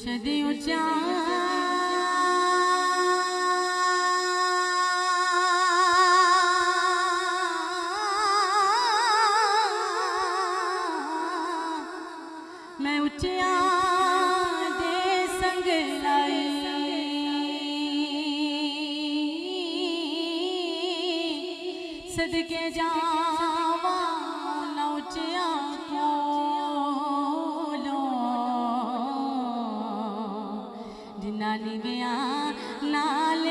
मुर्शदी उचा मैं उचिया दे संग लाई सदके जावा न उचिया जिन्ना निभया नाल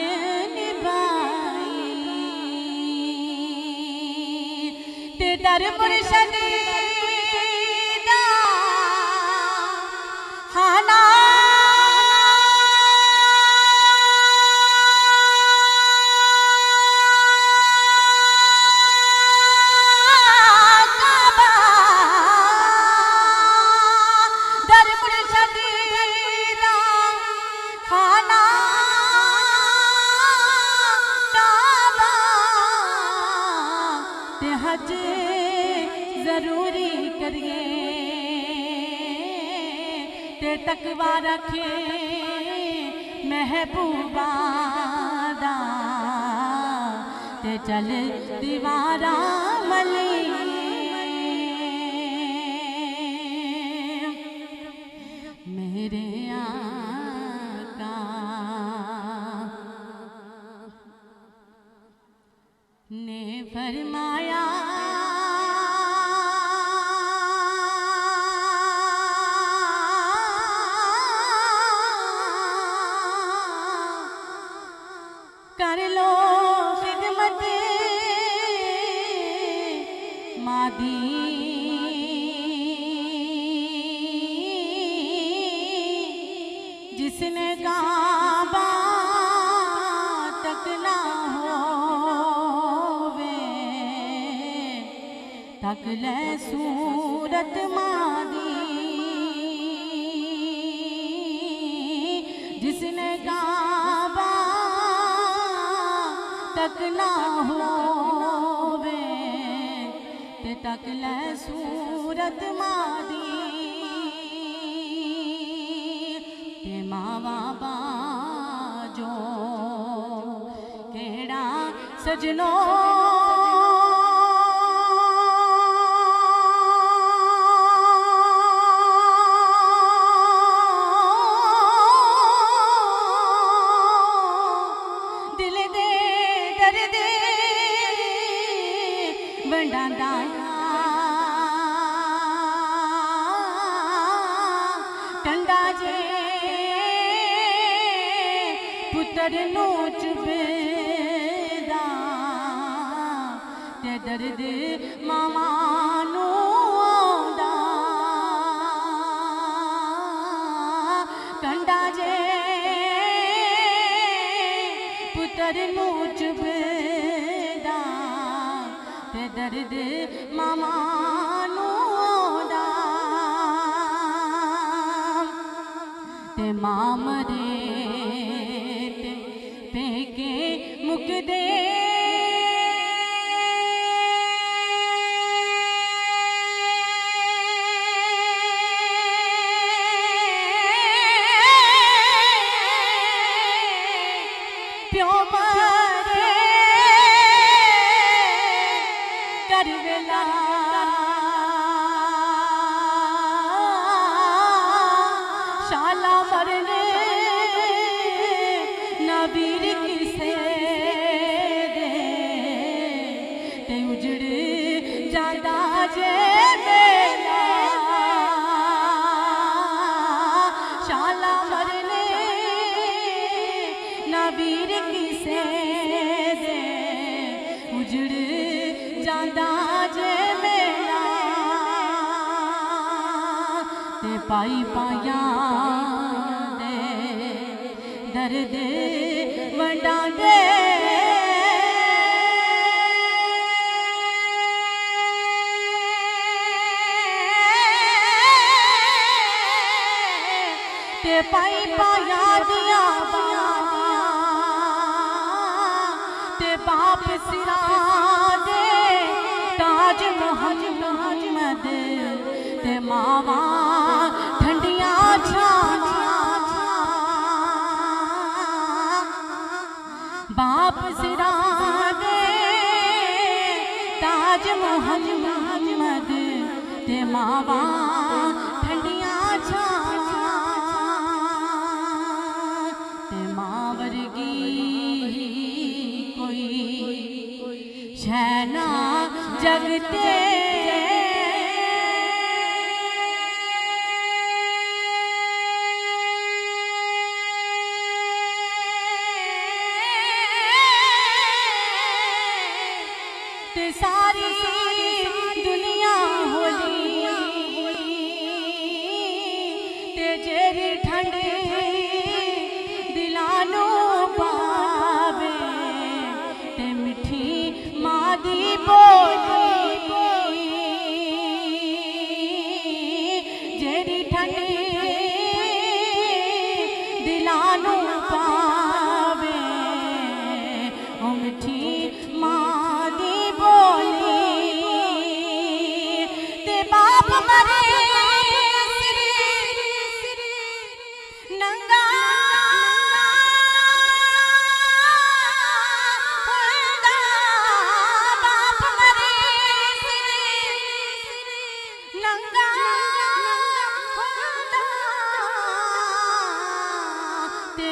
निभाई ते दर मुर्शदी दा हाना हज जरूरी करिए ते तकवा रखे महबूबा दा ते चल दीवारा मली मेरे आका ने फरमाया कर लो खिदमत मादी जिसने काबा तक ना तक ले सूरत मादी जिसने काबा तक ना होवे ते तक ले सूरत मादी ते मावा बाजो केड़ा सजनो वंडांदा कंडा जे पुत्र नू चुबेदा ते दर्द मामा नू आंदा कंडा जे पुत्र नू चुबेदा दर्द मामा नू दा ते मामरे ते पेके मुकदे प्यो मरे कर वेला शाला मरने नबीर किसे दे ते उजड़ जादा जे वेला शाला मरने नबीर किसे दे उजड़ जादा जे मेरा ते पाई पाया दे दर्द वंडा दे ते पाई पाया दिया ते बाप सिरा दे ताज मोहम्मद ते मावा ठंडिया छां बाप सिरा दे ताज मुहम्मद ते मावा ठंडियां छावां ते मां वर्गी कोई शैना जगते सारी दुनिया होली ते जेरी ठंड दिलानू पावे ते मिठी मां दी बोली जेरी ठंड दिलानू पावे ओ मिठी मां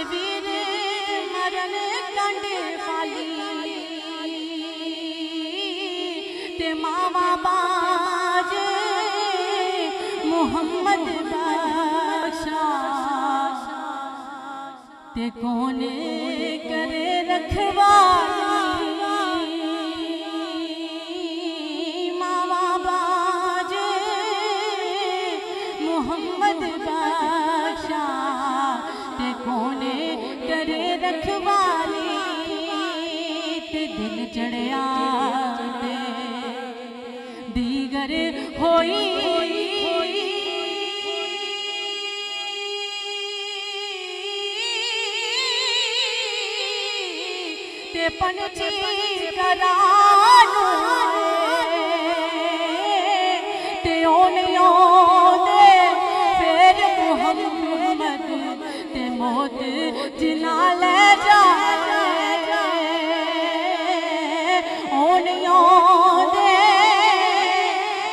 वीर मरण कंड खाली ते मावा बाज मुहम्मद बख्शा ते कौन करे रखवाली मावा बाज मुहम्मद बख्शा ते कौन करे रखवाली ते दिन चढ़िया ते दीगर होई ते पंछी करानू ते ओनियों दे फिर मुहम्मद ते मौत जिना ले जाए ओनियों दे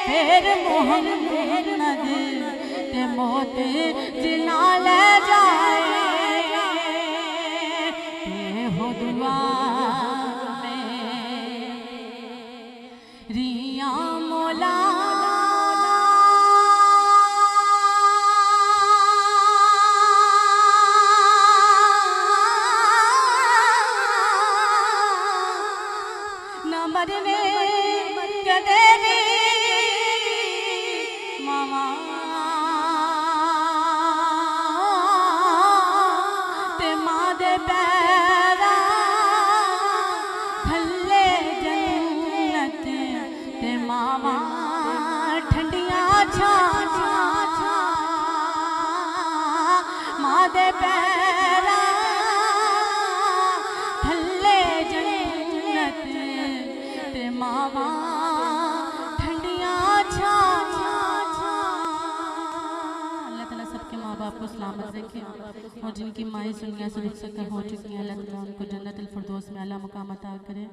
फिर मुहम्मद ते मौत जिना ले जाए ते हो दुआ में रिया मौला मरने कदेरी मावा ते मां दे पैरा थल्ले जन्नत ते मावा ठंडियां छावां मां दे पैरा थल्ले जन्नत ते मावा ठंडियां छावां। अल्लाह ताला सबके माँ बाप को सलामत रखे और जिनकी माएँ सुनिया से रुखसत हो चुकी हैं अल्लाह ताला उनको जन्नतुल फिरदौस में आला मुकाम अता करे।